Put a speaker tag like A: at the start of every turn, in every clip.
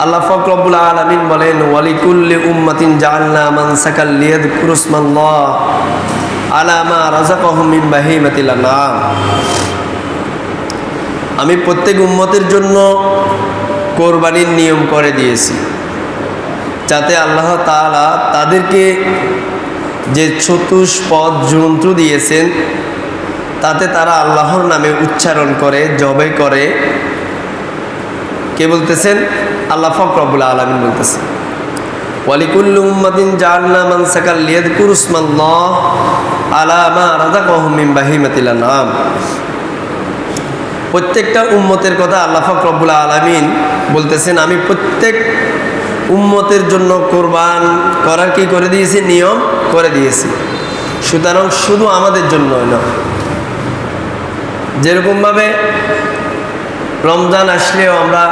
A: আল্লাহ পাক রব্বুল আলামিন বলেন, ওয়ালিকুল্লি উম্মাতিন জাআলনা মানসাকাল লিয়াযকুরু ইসমাল্লাহ আলা মা রাযাকাহুম মিন বাহিমাতিল আনআম। আমি প্রত্যেক উম্মতের জন্য কোরবানির নিয়ম করে দিয়েছি, যাতে আল্লাহ তাআলা তাদেরকে যে চতুষ্পদ জন্তু দিয়েছেন তাতে তারা আল্লাহর নামে উচ্চারণ করে, জবে করে। কে বলতেছেন? আল্লাহ পাক রব্বুল আলামিন বলতেছেন, ওয়ালিকুল্লি উম্মাতিন জাআলনা মানসাকাল লিয়াযকুরু ইসমাল্লাহ আলা মা রাযাকাহুম মিন বাহিমাতিল আনআম। প্রত্যেকটা উম্মতের কথা আল্লাহ পাক রব্বুল আলামিন বলতেছেন, আমি প্রত্যেক উম্মতের জন্য কোরবান করার কি করে দিয়েছি? নিয়ম করে দিয়েছি। সুতরাং শুধু আমাদের জন্য নয়, যেরকমভাবে রমজান আসলেও আমরা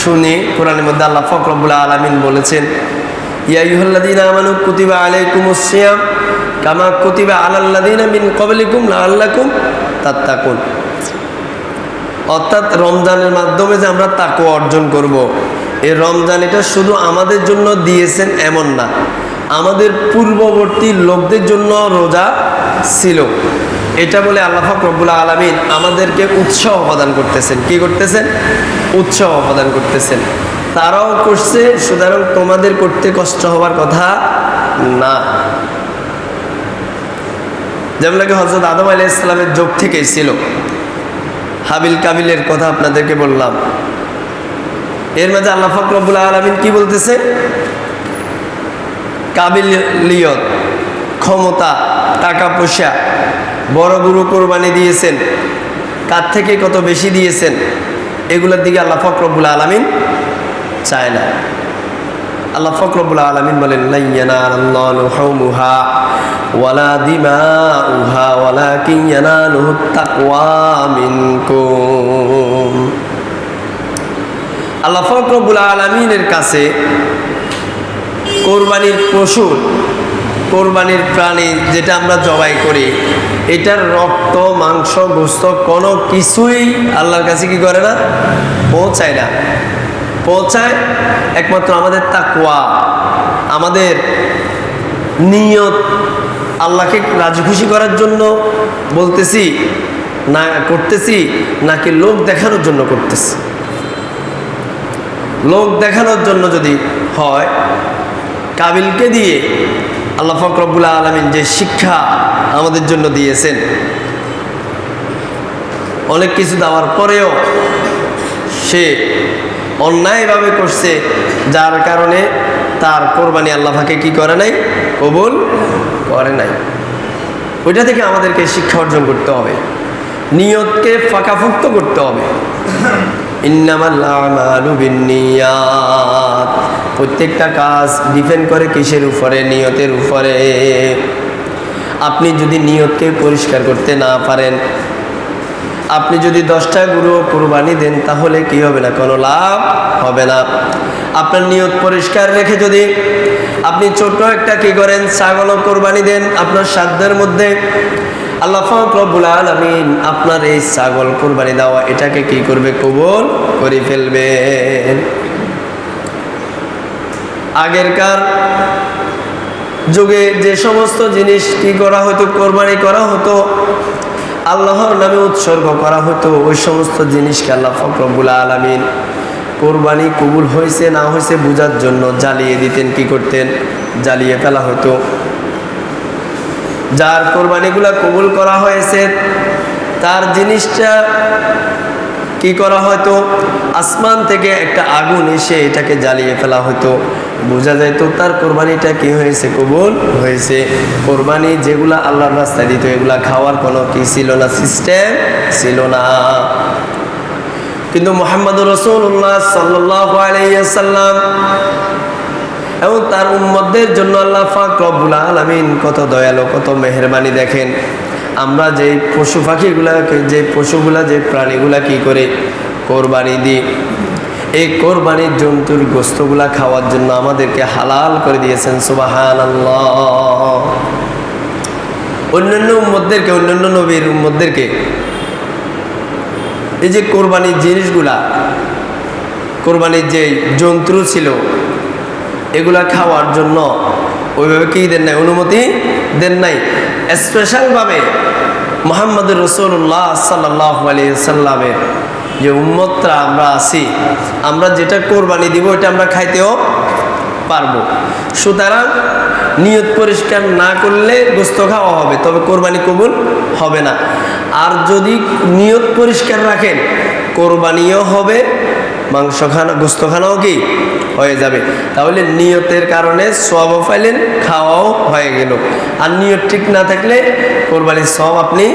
A: শুনি কোরআনের মধ্যে আল্লাহ পাক রব্বুল আলামিন বলেছেন, ইয়া আইয়ুহাল্লাযীনা আমানু কুতিবা আলাইকুমুস সিয়াম কামা কুতিবা আলাল্লাযীনা মিন ক্বাবলিকুম লাআল্লাকুম তাত্তাকুন। অর্থাৎ রমজানের মাধ্যমে যে আমরা তাকওয়া অর্জন করব, এই রমজান এটা শুধু আমাদের জন্য দিয়েছেন এমন না, আমাদের পূর্ববর্তী লোকদের জন্য রোজা ছিল। এটা বলে আল্লাহ পাক রব্বুল আলামিন আমাদেরকে উৎসাহ প্রদান করতেছেন। কি করতেছেন? উৎসাহ প্রদান করতেছেন। তারাও করছে, সুতরাং তোমাদের করতে কষ্ট হওয়ার কথা না। যেমন কি হযরত আদম আলাইহিস সালামের যুগ থেকেই ছিল। হাবিল কাবিলের কথা আপনাদেরকে বললাম। এর মাঝে আল্লাহ পাক রব্বুল আলামিন কি বলতেছে? কাবিলিয়ত, ক্ষমতা, টাকা পয়সা, বড় গরু কোরবানি দিয়েছেন, কার থেকে কত বেশি দিয়েছেন, এগুলোর দিকে আল্লাহ পাক রব্বুল আলামিন চায় না। আল্লাহ পাক রব্বুল আলামিন বলেন, লা ইয়ানালাল্লাহু লুহুমুহা ওয়ালা দিমাউহা ওয়ালাকিন ইয়ানালুহুত তাকওয়া মিনকুম। আল্লাহ পাক রব্বুল আলামিনের কাছে কোরবানির পশু, কোরবানির প্রাণী যেটা আমরা জবাই করি, এটার রক্ত, মাংস, গোশত কোনো কিছুই আল্লাহর কাছে কি করে না? পৌঁছায় না। পৌঁছায় একমাত্র আমাদের তাকওয়া, আমাদের নিয়ত, আল্লাহকে রাজি খুশি করার জন্য বলতেছি না করতেছি, নাকি লোক দেখানোর জন্য করতেছি। লোক দেখানোর জন্য যদি হয়, কাবিলকে দিয়ে আল্লাহ পাক রব্বুল আলামিন যে শিক্ষা আমাদের জন্য দিয়েছেন, অনেক কিছু দেওয়ার পরেও সে অন্যায়ভাবে করছে, যার কারণে তার কোরবানি আল্লাহ পাকে কি করে নাই? কবুল করে নাই। ওইটা থেকে আমাদেরকে শিক্ষা অর্জন করতে হবে, নিয়তকে ফাঁকাফুক্ত করতে হবে। ইন্নামাল আমালু বিন্নিয়াত। প্রত্যেকটা কাজ ডিপেন্ড করে কিসের উপরে? নিয়তের উপরে। আপনি যদি নিয়তকে পরিষ্কার করতে না পারেন, আপনি যদি 10টা গরু কোরবানি দেন, তাহলে কি হবে না? কোনো লাভ হবে না। আপনার নিয়ত পরিষ্কার রেখে যদি আপনি ছোট একটা কি করেন, ছাগলও কোরবানি দেন আপনার সাধ্যের মধ্যে, আল্লাহ পাক রব্বুল আলামিন আপনার এই ছাগল কোরবানি দেওয়া এটাকে কি করবে? কবুল করে ফেলবে। আগেরকার যুগে যে সমস্ত জিনিস কি করা হতো? কোরবানি করা হতো, আল্লাহর নামে উৎসর্গ করা হতো, ওই সমস্ত জিনিসকে আল্লাহ পাক রব্বুল আলামিন কোরবানি কবুল হয়েছে না হয়েছে বোঝার জন্য জ্বালিয়ে দিতেন। কি করতেন? জ্বালিয়ে ফেলা হতো। যার কোরবানিগুলা কবুল করা হয়েছে তার জিনিসটা কি করা হয়তো? আসমান থেকে একটা আগুন এসে এটাকে জ্বালিয়ে ফেলা হতো, বোঝা যাইতো তার কোরবানিটা কি হয়েছে? কবুল হয়েছে। কোরবানি যেগুলা আল্লাহর রাস্তায় দিত, এগুলা খাওয়ার কোনো কি ছিল না? সিস্টেম ছিল না। কিন্তু মুহাম্মদুর রাসূলুল্লাহ সাল্লাল্লাহু আলাইহি ওয়াসাল্লাম এবং তার উম্মতদের জন্য আল্লাহ পাক রব্বুল আলামিন কত দয়ালু, কত মেহেরবানি। দেখেন, আমরা যে পশু পাখিগুলাকে, যে পশুগুলা, যে প্রাণীগুলা কি করে কোরবানি দিই, এই কোরবানির জন্তুর গোস্তগুলা খাওয়ার জন্য আমাদেরকে হালাল করে দিয়েছেন। সুবহানাল্লাহ। অন্যান্য উম্মতদেরকে, অন্যান্য নবীর উম্মতদেরকে এই যে কোরবানির জিনিসগুলা কোরবানির যে যন্ত্র ছিল এগুলা খাওয়ার জন্য ওইভাবে কি দেন নাই, অনুমতি দেন নাই। স্পেশালভাবে মুহাম্মদুর রাসূলুল্লাহ সাল্লাল্লাহু আলাইহি সাল্লামের যে উম্মতরা আমরা আছি, আমরা যেটা কোরবানি দিব এটা আমরা খাইতেও পারবো। সুতরাং নিয়ত পরিষ্কার না করলে গোস্ত খাওয়া হবে, তবে কোরবানি কবুল হবে না। আর যদি নিয়ত পরিষ্কার রাখেন কোরবানিও হবে, মাংস খানা গোস্ত খানাও কি হয়ে যাবে। তাহলে নিয়তের কারণে সওয়াবও পাইলেন, খাওয়াও হয়ে গেল। আর নিয়ত ঠিক না থাকলে কোরবানির সওয়াব আপনি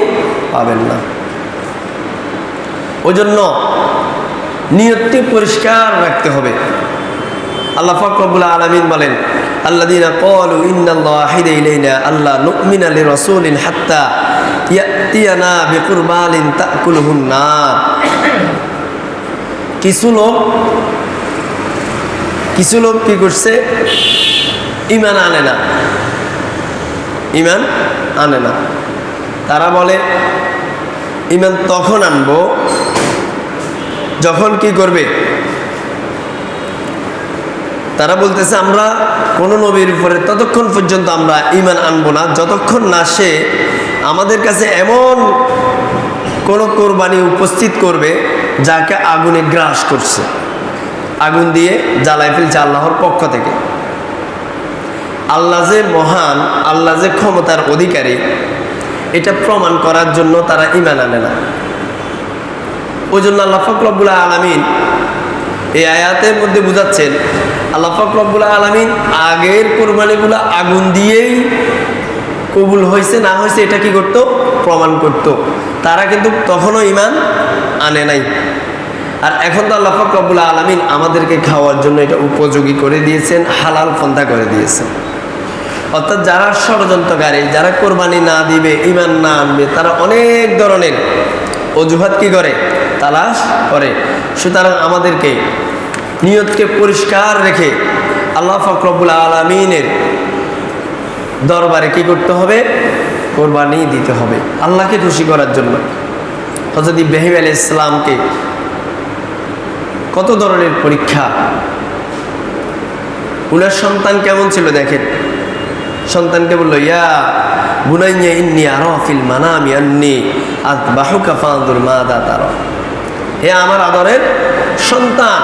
A: পাবেন না। ওই জন্য নিয়তটি পরিষ্কার রাখতে হবে। আল্লাহ পাক রব্বুল আলামিন বলেন, আল্লাযীনা ক্বালু ইন্নাল্লাহা হিদা ইলাইনা আল্লা নু'মিনা লিরাসূলিন হাত্তা ইয়াতিয়ানা বিকুরবানিন তাকুলুহুন নার। কিছু লোক কি করছে, ঈমান আনে না। তারা বলে ঈমান তখন আনবো যখন কি করবে, তারা বলতেছে আমরা কোন নবীর উপরে ততক্ষণ পর্যন্ত আমরা ঈমান আনবো না যতক্ষণ না সে আমাদের কাছে এমন কোন কোরবানি উপস্থিত করবে যাকে আগুনে গ্রাস করছে, আগুন দিয়ে জ্বালায় ফেলছে আল্লাহর পক্ষ থেকে। আল্লাহ যে মহান, আল্লাহ যে ক্ষমতার অধিকারী, এটা প্রমাণ করার জন্য তারা ঈমান আনে না। ওই জন্য আল্লাহ পাক রব্বুল আলামিন এই আয়াতের মধ্যে বুঝাচ্ছেন, আল্লাহ পাক রব্বুল আলামিন আগের কোরবানিগুলো আগুন দিয়েই কবুল হয়েছে না হয়েছে এটা কি করতো, প্রমাণ করত। তারা কিন্তু তখনও ঈমান আনে নাই। আর এখন তো আল্লাহ পাক রব্বুল আলামিন আমাদেরকে খাওয়ার জন্য এটা উপযোগী করে দিয়েছেন, হালাল পন্থা করে দিয়েছেন। অর্থাৎ যারা ষড়যন্ত্রকারী, যারা কোরবানি না দিবে, ঈমান না আনবে, তারা অনেক ধরনের অজুহাত কি করে, তালাশ করে। সুতরাং আমাদেরকে নিয়তকে পরিষ্কার রেখে আল্লাহ পাক রব্বুল আলামিনের দরবারে কি করতে হবে, কোরবানি দিতে হবে আল্লাহকে খুশি করার জন্য। হযরত ইব্রাহিম আলাইহিস সালামকে কত ধরনের পরীক্ষা, উনার সন্তান কেমন ছিল দেখেন। সন্তানকে বললো, ইয়া বুনাইয়া ইন্নী আরা ফিল মানামি আন্নী আযবাহুকা ফানজুর মাযা তারা। হে আমার আদরের সন্তান,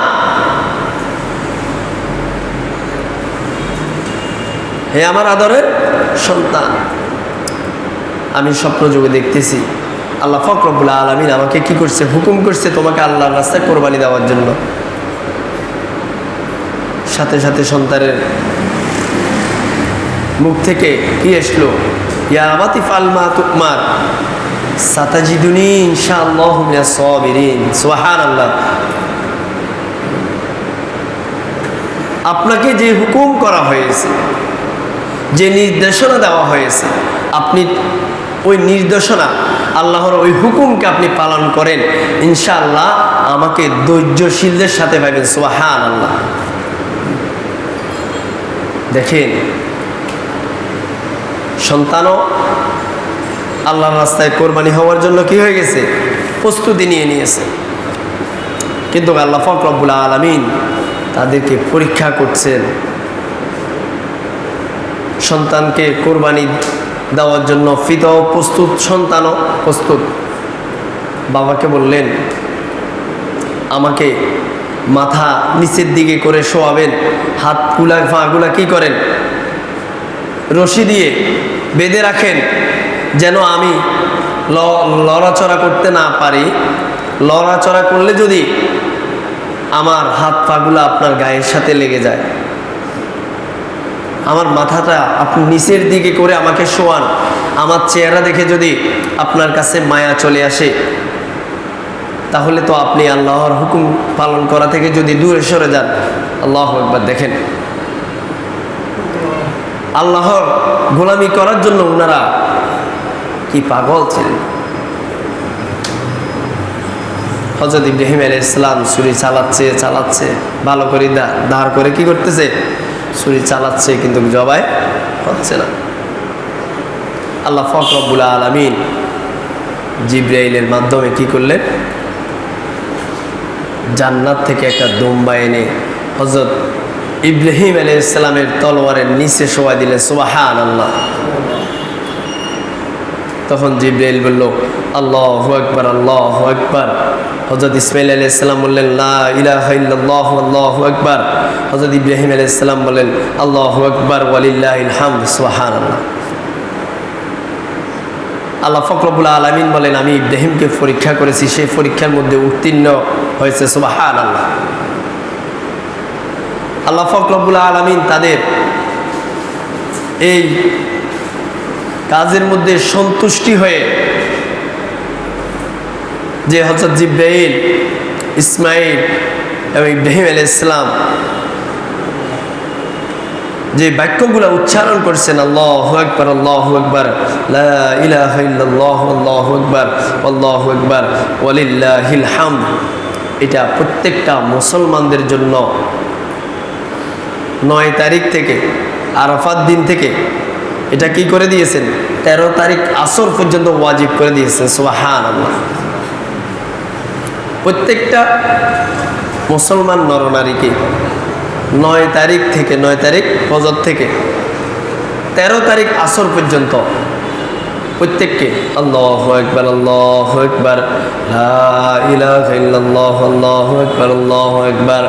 A: হে আমার আদরের সন্তান, আমি স্বপ্ন যোগে দেখতেছি আল্লাহ পাক রব্বুল আলামিন আমাকে কি করছে, হুকুম করছে তোমাকে আল্লাহর রাস্তায় কোরবানি দেওয়ার জন্য। সাথে সাথে সন্তানের মুখ থেকে কি আসলো, ইয়া আবাতি ফাল মা তুমার সাতাজিদুনি ইনশাআল্লাহু মিনাস সাবিরিন। সুবহানাল্লাহ। আপনাকে যে হুকুম করা হয়েছে, যে নির্দেশনা দেওয়া হয়েছে, আপনি ওই নির্দেশনা আল্লাহর ওই হুকুমকে আপনি পালন করেন, ইনশাআল্লাহ আমাকে ধৈর্যশীলদের সাথে পাবেন। সুবহানাল্লাহ। দেখেন, সন্তানও আল্লাহর রাস্তায় কোরবানি হওয়ার জন্য কি হয়ে গেছে, প্রস্তুতি নিয়ে নিয়েছে। কিন্তু আল্লাহ পাক রব্বুল আলামিন তাদেরকে পরীক্ষা করছেন। সন্তানকে কোরবানি দেওয়ার জন্য পিতাও প্রস্তুত, সন্তানও প্রস্তুত। বাবাকে বললেন, আমাকে মাথা নিচের দিকে করে শোয়াবেন, হাতগুলা পাগুলা কি করেন, রশি দিয়ে বেঁধে রাখেন, যেন আমি লড়াচড়া করতে না পারি। লড়াচড়া করলে যদি আমার হাত পাগুলা আপনার গায়ের সাথে লেগে যায়, আমার মাথাটা আপনি নিচের দিকে করে আমাকে শোয়ান, আমার চেহারা দেখে যদি আপনার কাছে মায়া চলে আসে, তাহলে তো আপনি আল্লাহর হুকুম পালন করা থেকে যদি দূরে সরে যান। আল্লাহু আকবার। দেখেন, আল্লাহর গোলামি করার জন্য ওনারা কি পাগল ছিলেন। হযরত ইব্রাহিম আলাইহিস সালাম ছুরি চালাচ্ছে ভালো করে দাঁড় করে কি করতেছে, ছুরি চালাচ্ছে, কিন্তু জবাই হচ্ছে না। আল্লাহ পাক রব্বুল আলামিন জিবরাইলের মাধ্যমে কি করলেন, জান্নাত থেকে একটা দুম্বা এনে হযরত ইব্রাহিম আলাইহিস সালামের তলোয়ারের নিচে শোয়া দিলেন। সুবহানাল্লাহ। তখন জিবরাইল বলল, আল্লাহু আকবার, আল্লাহু আকবার। হযরত ইসমাঈল আলাইহিস সালাম বললেন, লা ইলাহা ইল্লাল্লাহ, আল্লাহু আকবার। হযরত ইব্রাহিম আলাইহিস সালাম বললেন, আল্লাহু আকবার ওয়ালিল্লাহিল হামদ। সুবহানাল্লাহ। আল্লাহ পাক রব্বুল আলামিন বলেন, আমি ইব্রাহিমকে পরীক্ষা করেছি, সেই পরীক্ষার মধ্যে উত্তীর্ণ হয়েছে। সুবহানাল্লাহ। আল্লাহ পাক রব্বুল আলামিন তাদের এই কাজের মধ্যে সন্তুষ্টি হয়ে যে হযরত জিবরাইল, ইসমাঈল এবং ইব্রাহিম আলাইহিস সালাম যে বাক্যগুলো উচ্চারণ করছেন, আল্লাহু আকবার, আল্লাহু আকবার, লা ইলাহা ইল্লাল্লাহ, আল্লাহু আকবার, আল্লাহু আকবার ওয়ালিল্লাহিল হামদ, এটা প্রত্যেকটা মুসলমানদের জন্য 9 তারিখ থেকে, আরাফাত দিন থেকে এটা কি করে দিয়েছেন, 13 তারিখ আসর পর্যন্ত ওয়াজিব করে দিয়েছেন। সুবহানাল্লাহ। প্রত্যেকটা মুসলমান নরনারীকে 9 তারিখ থেকে, 9 তারিখ ফজর থেকে 13 তারিখ আসর পর্যন্ত প্রত্যেককে আল্লাহু আকবার, আল্লাহু আকবার, লা ইলাহা ইল্লাল্লাহ, আল্লাহু আকবার, আল্লাহু আকবার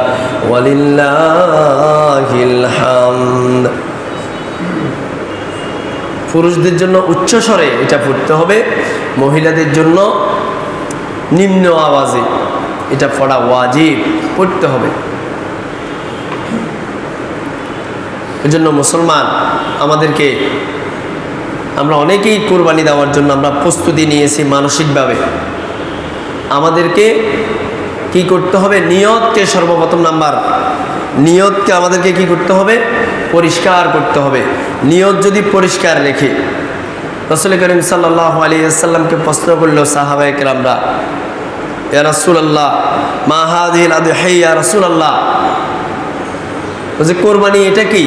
A: ওয়ালিল্লাহিল হামদ। পুরুষদের জন্য উচ্চ স্বরে এটা পড়তে হবে, মহিলাদের জন্য নিম্ন আওয়াজে এটা পড়া ওয়াজিব, পড়তে হবে। এজন্য মুসলমান আমাদেরকে, আমরা অনেকেই কোরবানি দেওয়ার জন্য আমরা প্রস্তুতি নিয়েছি মানসিকভাবে। আমাদেরকে কি করতে হবে, নিয়তকে সর্বপ্রথম নাম্বার, নিয়তকে আমাদেরকে কি করতে হবে, পরিষ্কার করতে হবে। নিয়ত যদি পরিষ্কার রেখে, রাসূল করিম সাল্লাল্লাহু আলাইহি ওয়াসাল্লামকে প্রশ্ন করল সাহাবায়ে কেরামরা, ইয়া রাসূলুল্লাহ মা হাযিহিল আদহিয়া, ইয়া রাসূলুল্লাহ যে কোরবানি এটা কি?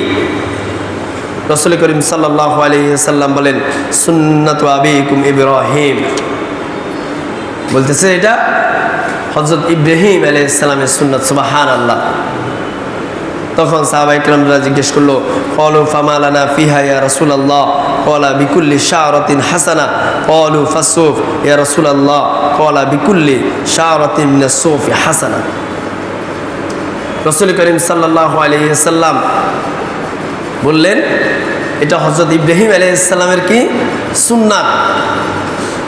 A: রাসূল করিম সাল্লাল্লাহু আলাইহি ওয়াসাল্লাম বলেন, সুন্নাতু আবিকুম ইব্রাহিম, বলতেছে এটা হযরত ইব্রাহিম আলাইহিস সালামের সুন্নাত। সুবহানাল্লাহ। তখন সাহাবায়ে কেরামরা জিজ্ঞেস করলো, ক্বালু ফামা লানা ফিহা ইয়া রাসূলুল্লাহ, ক্বালা বিকুল্লি শা'রাতিন হাসানা, ক্বালু ফাসুফ ইয়া রাসূলুল্লাহ, ক্বালা বিকুল্লি শা'রাতিন মিনাস সুফি হাসানা। রাসূল করিম সাল্লাল্লাহু আলাইহি ওয়াসাল্লাম বললেন, এটা হযরত ইব্রাহিম আলাইহিস সালামের কি সুন্নাত।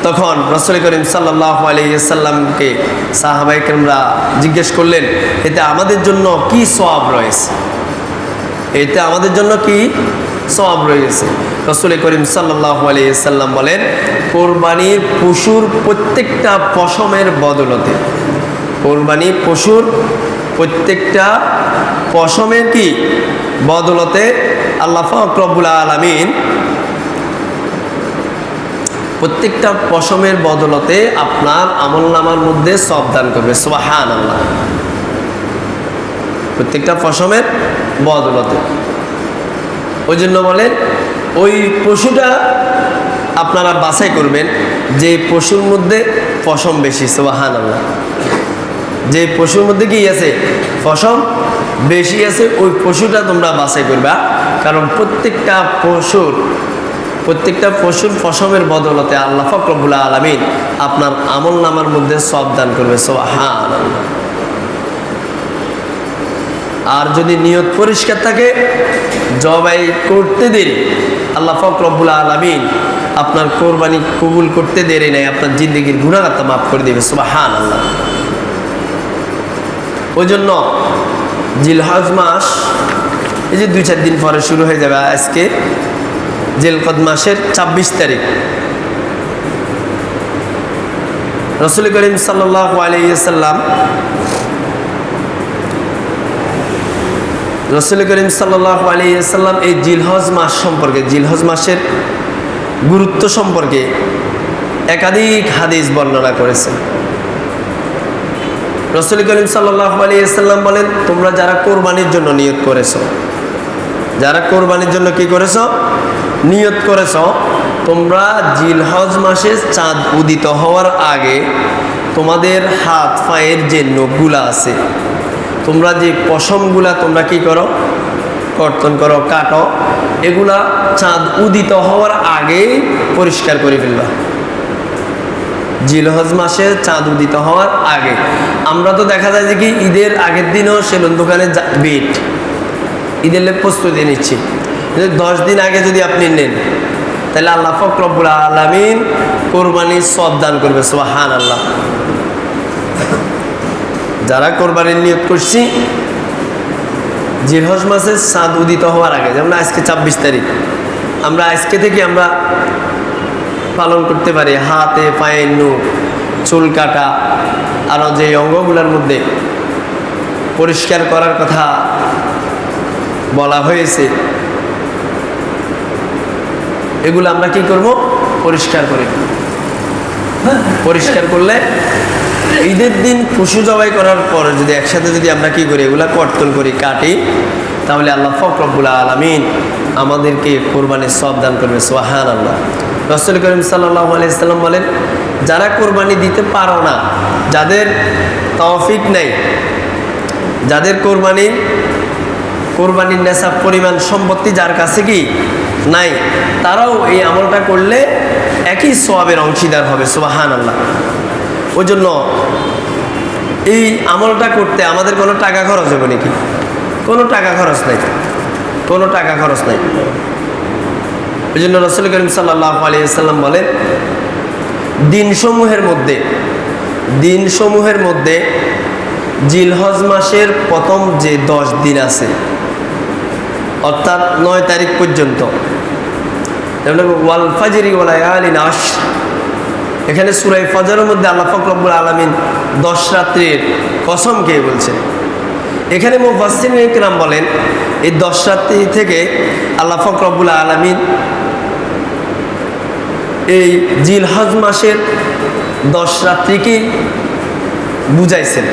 A: তখন রাসূল করিম সাল্লাল্লাহু আলাইহি ওয়াসাল্লামকে সাহাবায়ে কেরামরা জিজ্ঞেস করলেন, এতে আমাদের জন্য কি সওয়াব রয়েছে, এতে আমাদের জন্য কি সওয়াব রয়েছে? রাসূল করিম সাল্লাল্লাহু আলাইহি ওয়াসাল্লাম বলেন, কোরবানির পশুর প্রত্যেকটা পশমের বদলতে, কোরবানির পশুর প্রত্যেকটা পশমের কি বদলতে আল্লাহ পাক রব্বুল আলামিন প্রত্যেকটা পশমের বদলতে আপনার আমলনামার মধ্যে সওয়াব দান করবে। সুবহানাল্লাহ। প্রত্যেকটা পশমের বদলতে, ওই জন্য বলেন ওই পশুটা আপনারা বাছাই করবেন যে পশুর মধ্যে পশম বেশি। সুবহানাল্লাহ। যে পশুর মধ্যে কি আছে, পশম বেশি আছে, ওই পশুটা তোমরা বাছাই করবা। কারণ প্রত্যেকটা পশুর পশমের বদলতে আল্লাহ পাক রব্বুল আলামিন আপনার আমলনামার মধ্যে সওয়াব দান করবে। সুবহানাল্লাহ। আর যদি নিয়ত পরিষ্কার থাকে, জবাই করতে দেরি, আল্লাহ পাক রব্বুল আলামিন আপনার কোরবানি কবুল করতে দেরি নাই, আপনার জিন্দেগির গুনাহগাতা মাফ করে দেবে। সুবহানাল্লাহ। ওই জন্য জিলহজ মাস এই যে 2-4 দিন পরে শুরু হয়ে যাবে। আজকে জিলকদ মাসের 26 তারিখ। রাসূল করিম সাল্লাল্লাহু আলাইহি ওয়াসাল্লাম এই জিলহজ মাস সম্পর্কে, জিলহজ মাসের গুরুত্ব সম্পর্কে একাধিক হাদিস বর্ণনা করেছেন। রাসূল করিম সাল্লাল্লাহু আলাইহি ওয়াসাল্লাম বলেন, তোমরা যারা কোরবানির জন্য নিয়ত করেছো, যারা কোরবানির জন্য কি করেছো, নিয়ত করেছো, তোমরা জিলহজ মাসে চাঁদ উদিত হওয়ার আগে তোমাদের হাত পায়ের যে নখগুলা আছে, তোমরা যে পশমগুলা তোমরা কি করো, কর্তন করো, কাটো, এগুলা চাঁদ উদিত হওয়ার আগেই পরিষ্কার করে ফেলবা। জিলহজ মাসে চাঁদ উদিত হওয়ার আগে। আমরা তো দেখা যায় যে কি ঈদের আগের দিনও সেলুন দোকানে বেট ঈদের প্রস্তুতি নিচ্ছি, 10 দিন আগে যদি আপনি নেন তাহলে আল্লাহ পাক রব্বুল আলামিন কোরবানির সওয়াব দান করবে। সুবহানাল্লাহ। যারা কোরবানির নিয়ত করছি জিলহজ মাসের চাঁদ উদিত হওয়ার আগে, যেমন আজকে 26 তারিখ, আমরা আজকে থেকে আমরা পালন করতে পারি হাতে পায়ে নখ, চুল কাটা, আরও যে অঙ্গগুলোর মধ্যে পরিষ্কার করার কথা বলা হয়েছে, এগুলো আমরা কি করব, পরিষ্কার করে। পরিষ্কার করলে ঈদের দিন পশু জবাই করার পরে যদি একসাথে যদি আমরা কি করি, এগুলা কর্তন করি, কাটি, তাহলে আল্লাহ পাক রব্বুল আলামিন আমাদেরকে কোরবানির সওয়াব দান করবে। সুবহানাল্লাহ। রাসূল করিম সাল্লাল্লাহু আলাইহি সাল্লাম বলেন, যারা কোরবানি দিতে পারো না, যাদের তৌফিক নেই, যাদের কোরবানির নেশাব পরিমাণ সম্পত্তি যার কাছে কি নাই, তারাও এই আমলটা করলে একই সওয়াবের অংশীদার হবে। সুবহানাল্লাহ। ওই জন্য এই আমলটা করতে আমাদের কোনো টাকা খরচ হবে নাকি? কোনো টাকা খরচ নেই, কোনো টাকা খরচ নেই। ওই জন্য রাসূল করিম সাল্লাল্লাহু আলাইহি ওয়াসাল্লাম বলেন, দিনসমূহের মধ্যে জিলহজ মাসের প্রথম যে 10 দিন আছে, অর্থাৎ 9 তারিখ পর্যন্ত, যেমন ওয়াল ফাজরি ওয়া লায়ালিন আশর, এখানে সূরা ফজরের মধ্যে আল্লাহ পাক রব্বুল আলামিন 10 রাত্রির কসম খেয়ে বলছেন। এখানে মুফাসসিরিন ইকরাম বলেন, এই 10 রাত্রি থেকে আল্লাহ পাক রব্বুল আলামিন এই জিলহজ মাসের 10 রাত্রিকে বুঝাইছেন।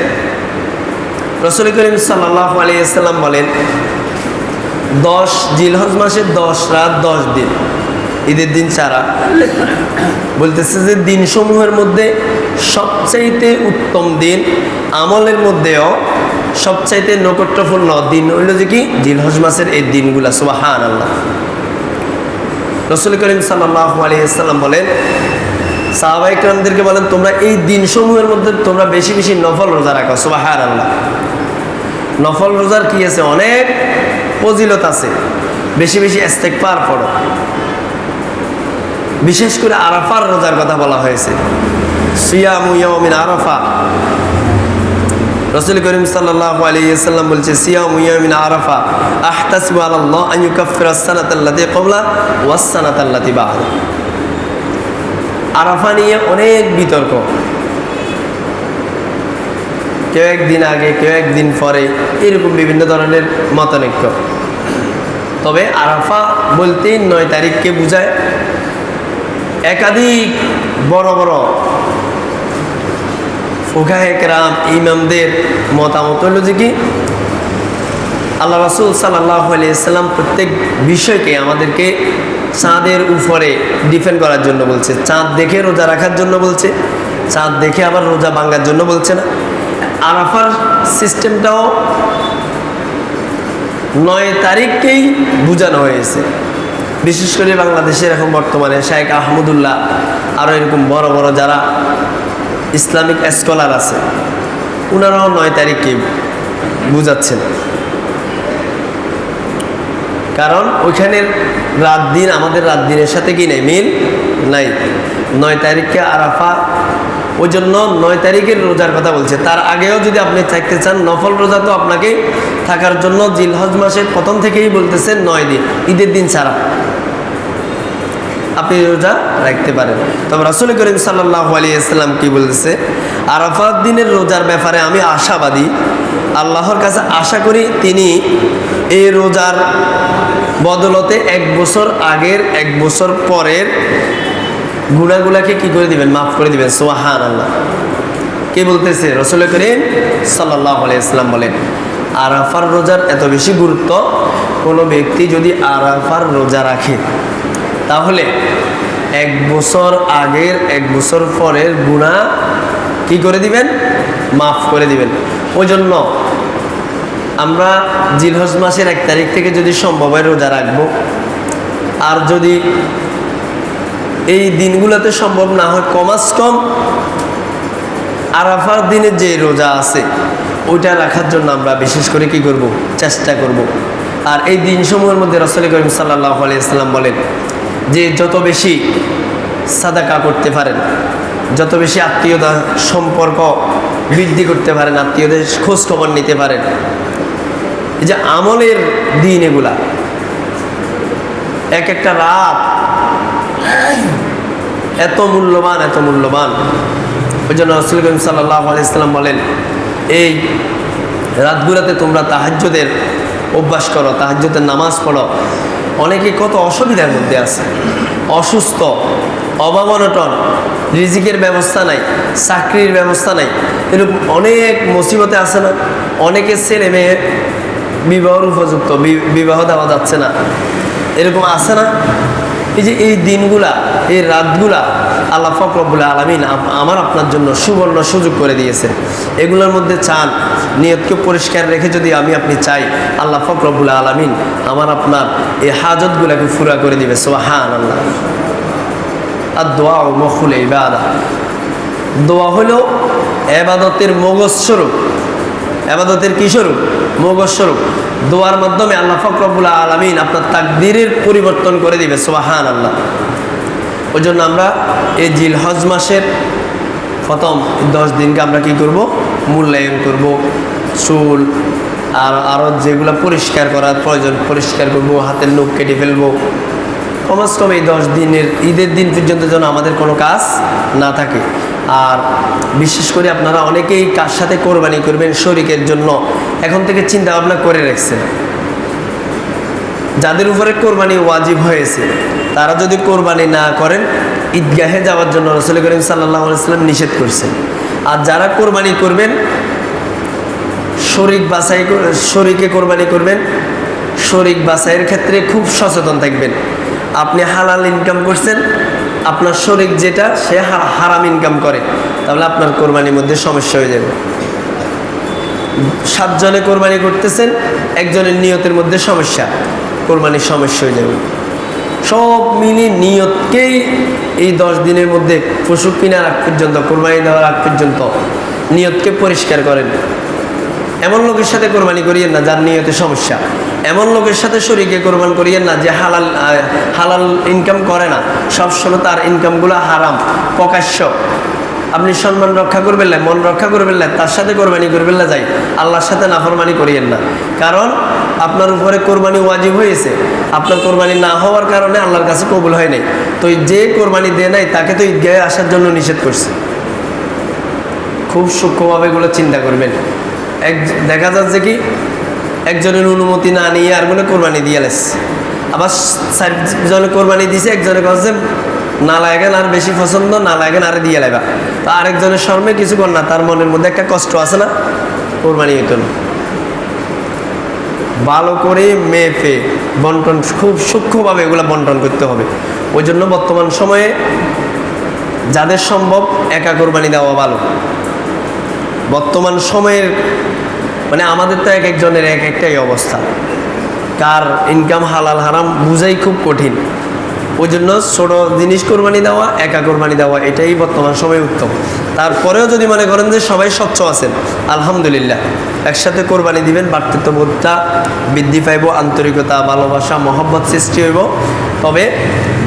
A: রাসূল করিম সাল্লাল্লাহু আলাইহি ওয়াসাল্লাম বলেন, জিলহজ মাসের 10 রাত 10 দিন, ঈদের দিন ছাড়া, বলতেছে যে দিনসমূহের মধ্যে সবচাইতে উত্তম দিন, আমলের মধ্যেও সবচাইতে নৈকট্যপূর্ণ দিন হইল যে কি জিলহজ মাসের এই দিনগুলা। সুবহানাল্লাহ। রাসূল করিম সাল্লাল্লাহু আলাইহি ওয়াসাল্লাম বলেন, সাহাবায়ে কেরামদেরকে বলেন, তোমরা এই দিনসমূহের মধ্যে তোমরা বেশি বেশি নফল রোজা রাখো। সুবহানাল্লাহ। নফল রোজার কি আছে, অনেক ফজিলত আছে। বেশি বেশি ইস্তেগফার পড়ো। বিশেষ করে আরাফার রোজার কথা বলা হয়েছে, সিয়ামু ইয়াউমিন আরাফা। রাসূল করিম সাল্লাল্লাহু আলাইহি ওয়াসাল্লাম বলছে, সিয়ামু ইয়াউমিন আরাফা আহতাসিবু আলাল্লাহ আন ইউকাফফিরা আস-সানাতাল্লাতী ক্বাবলা ওয়াস-সানাতাল্লাতী বা'দা। আরাফা নিয়ে অনেক বিতর্ক, কেউ একদিন আগে, কেউ একদিন পরে, এরকম বিভিন্ন ধরনের মতানৈক্য। তবে আরাফা বলতেই 9 তারিখকে বোঝায়। একাধিক বড় বড় ফুকাহে কেরাম, ইমামদের মতামত হলো যে কি আল্লাহ রাসূল সাল্লাল্লাহু আলাইহি ওয়াসাল্লাম প্রত্যেক বিষয়কে আমাদেরকে চাঁদের উপরে ডিপেন্ড করার জন্য বলছে। চাঁদ দেখে রোজা রাখার জন্য বলছে, চাঁদ দেখে আবার রোজা ভাঙার জন্য বলছে না। আরাফার সিস্টেমটাও 9 তারিখকেই বোঝানো হয়েছে। বিশেষ করে বাংলাদেশের এখন বর্তমানে শাইখ আহমদুল্লাহ, আরও এরকম বড় বড় যারা ইসলামিক স্কলার আছে, ওনারাও 9 তারিখকে বুঝাচ্ছেন। কারণ ওইখানের রাত দিন আমাদের রাত দিনের সাথে কি নেই, মিল নাই। 9 তারিখকে আরাফা, ওই জন্য 9 তারিখের রোজার কথা বলছে। তার আগেও যদি আপনি থাকতে চান, নফল রোজা তো আপনাকে থাকার জন্য জিলহজ মাসের প্রথম থেকেই বলতেছেন 9 দিন, ঈদের দিন ছাড়া আপনি রোজা রাখতে পারেন। তবে রাসূল করিম সাল্লাল্লাহু আলাইহি ওয়াসাল্লাম কি বলতেছে, আরাফাত দিনের রোজার ব্যাপারে আমি আশাবাদী, আল্লাহর কাছে আশা করি তিনি এই রোজার বদলতে 1 বছর আগের 1 বছর পরের গুনাহগুলাকে কি করে দিবেন, মাফ করে দিবেন। সুবহানাল্লাহ। কে বলতেছে? রাসূল করিম সাল্লাল্লাহু আলাইহি ওয়াসাল্লাম বলেন, আরাফার রোজার এত বেশি গুরুত্ব, কোনো ব্যক্তি যদি আরাফার রোজা রাখে তাহলে 1 বছর আগের 1 বছর পরের গুনাহ কি করে দিবেন? মাফ করে দিবেন। ওই জন্য আমরা জিলহজ মাসের 1 তারিখ থেকে যদি সম্ভব হয় রোজা রাখবো, আর যদি এই দিনগুলোতে সম্ভব না হয় কমাস কম আরাফার দিনে যে রোজা আছে ওইটা রাখার জন্য আমরা বিশেষ করে কি করব? চেষ্টা করব। আর এই দিনসমূহের মধ্যে রাসূল করিম সাল্লাল্লাহু আলাইহি ওয়াসাল্লাম বলেন যে যত বেশি সাদাকা করতে পারেন, যত বেশি আত্মীয়তা সম্পর্ক বৃদ্ধি করতে পারেন, আত্মীয়দের খোঁজ খবর নিতে পারেন, এই যে আমলের দিন এগুলা, এক একটা রাত এত মূল্যবান, এত মূল্যবান। ওই জন্য রাসূল করিম সাল্লাল্লাহু আলাইহি ওয়াসাল্লাম বলেন এই রাতগুলোতে তোমরা তাহাজ্জুদের অভ্যাস করো, তাহাজ্জুদের নামাজ পড়ো। অনেকে কত অসুবিধার মধ্যে আছে, অসুস্থ, অভাব অনটন, রিজিকের ব্যবস্থা নাই, চাকরির ব্যবস্থা নাই, এরকম অনেক মুসিবতে আছে না? অনেকের ছেলে মেয়ে বিবাহের উপযুক্ত, বিবাহ দেওয়া যাচ্ছে না, এরকম আছে না? এই যে এই দিনগুলা, এই রাতগুলা আল্লাহ পাক রব্বুল আলামিন আমার আপনার জন্য সুবর্ণ সুযোগ করে দিয়েছে। এগুলোর মধ্যে চান, নিয়তকে পরিষ্কার রেখে যদি আমি আপনি চাই, আল্লাহ পাক রব্বুল আলামিন আমার আপনার এই হাজতগুলোকে পুরা করে দিবে। সুবহানাল্লাহ। আর দোয়া ও মখুল ইবাদা, দোয়া হলো ইবাদতের মগজ স্বরূপ। ইবাদতের কি স্বরূপ? মগজ স্বরূপ। দোয়ার মাধ্যমে আল্লাহ পাক রব্বুল আলামিন আপনার তাকদীরের পরিবর্তন করে দিবে। সুবহানাল্লাহ। ওই জন্য আমরা এই জিলহজ মাসের প্রথম 10 দিনকে আমরা কি করব? মূল্যায়ন করব। চুল আর আরও যেগুলো পরিষ্কার করার প্রয়োজন পরিষ্কার করব, হাতের নখ কেটে ফেলবো। কমাস কম এই 10 দিনের ঈদের দিন পর্যন্ত যেন আমাদের কোনো কাজ না থাকে। আর বিশেষ করে আপনারা অনেকেই কার সাথে কোরবানি করবেন শরীকের জন্য এখন থেকে চিন্তা ভাবনা করে রাখছেন। যাদের উপরে কোরবানি ওয়াজিব হয়েছে তারা যদি কোরবানি না করেন, ঈদগাহে যাওয়ার জন্য রাসূল করিম সাল্লাল্লাহু আলাইহি ওয়াসাল্লাম নিষেধ করছেন। আর যারা কোরবানি করবেন, শরীক বাছাই শরীকে কোরবানি করবেন, শরীক বাছাইয়ের ক্ষেত্রে খুব সচেতন থাকবেন। আপনি হালাল ইনকাম করছেন, আপনার শরীক যেটা সে হারাম ইনকাম করে, তাহলে আপনার কোরবানির মধ্যে সমস্যা হয়ে যাবে। 7 জনে কোরবানি করতেছেন, একজনের নিয়তের মধ্যে সমস্যা, কোরবানির সমস্যা হয়ে যাবে। সব মিলিয়ে নিয়তকেই এই 10 দিনের মধ্যে পশু কেনার আগ পর্যন্ত, কোরবানি দেওয়ার আগ পর্যন্ত নিয়তকে পরিষ্কার করেন। এমন লোকের সাথে কোরবানি করিয়েন না যার নিয়তে সমস্যা, এমন লোকের সাথে শরীকে কোরবান করিয়েন না যে হালাল ইনকাম করে না, সবসময় তার ইনকামগুলো হারাম প্রকাশ্য। আপনি সম্মান রক্ষা করবেন না, মন রক্ষা করবেন না, তার সাথে কোরবানি করবেন না, যাই আল্লাহর সাথে নাফরমানি করিয়েন না। কারণ আপনার উপরে কোরবানি ওয়াজিব হয়েছে, আপনার কোরবানি না হওয়ার কারণে আল্লাহর কাছে কবুল হয় নাই। তো যে কোরবানি দেয় নাই তাকে তো ঈদগাহে আসার জন্য নিষেধ করছে। খুব সূক্ষ্মভাবে এগুলো চিন্তা করবেন। দেখা যাচ্ছে কি একজনের অনুমতি না নিয়ে আর কোনো কোরবানি দিয়ে লেছে, আবার 4 জনে কোরবানি দিয়েছে, একজনে কাছে না লাগেন আর বেশি পছন্দ, না লাগেন আর দিয়ে লাগা, তো আরেকজনের শর্মে কিছু কর না, তার মনের মধ্যে একটা কষ্ট আছে না, কোরবানি হইত না। ভালো করে মেপে বন্টন, খুব সূক্ষ্মভাবে এগুলো বন্টন করতে হবে। ওই জন্য বর্তমান সময়ে যাদের সম্ভব একা কোরবানি দেওয়া ভালো। বর্তমান সময়ের মানে আমাদের তো এক একজনের এক একটাই অবস্থা, কার ইনকাম হালাল হারাম বুঝাই খুব কঠিন। ওই জন্য ছোট জিনিস কোরবানি দেওয়া, একা কোরবানি দেওয়া, এটাই বর্তমান সময়ে উত্তম। তারপরেও যদি মনে করেন যে সবাই স্বচ্ছ আছেন, আলহামদুলিল্লাহ, একসাথে কোরবানি দিবেন, ভ্রাতৃত্ববোধটা বৃদ্ধি পাইব, আন্তরিকতা, ভালোবাসা, মহব্বত সৃষ্টি হইব। তবে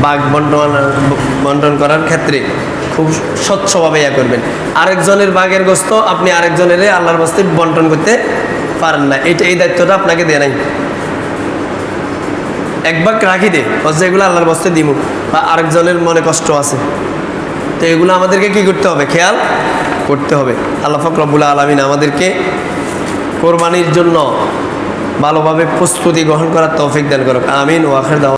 A: ভাগ বন্টন করার ক্ষেত্রে খুব স্বচ্ছভাবে ইয়া করবেন। আরেকজনের ভাগের গোস্ত আপনি আরেকজনের আল্লাহর বাস্তে বন্টন করতে পারেন না, এই দায়িত্বটা আপনাকে দেয় নাই। এক ভাগ রাখি দে, যেগুলো আল্লাহর বাস্তে দিব, বা আরেকজনের মনে কষ্ট আছে, তো এগুলো আমাদেরকে কি করতে হবে? খেয়াল করতে হবে। আল্লাহ পাক রব্বুল আলামিন আমাদেরকে কোরবানির জন্য ভালোভাবে প্রস্তুতি গ্রহণ করার তৌফিক দান করুক। আমিন। ওয়া আখির দাওয়ানা।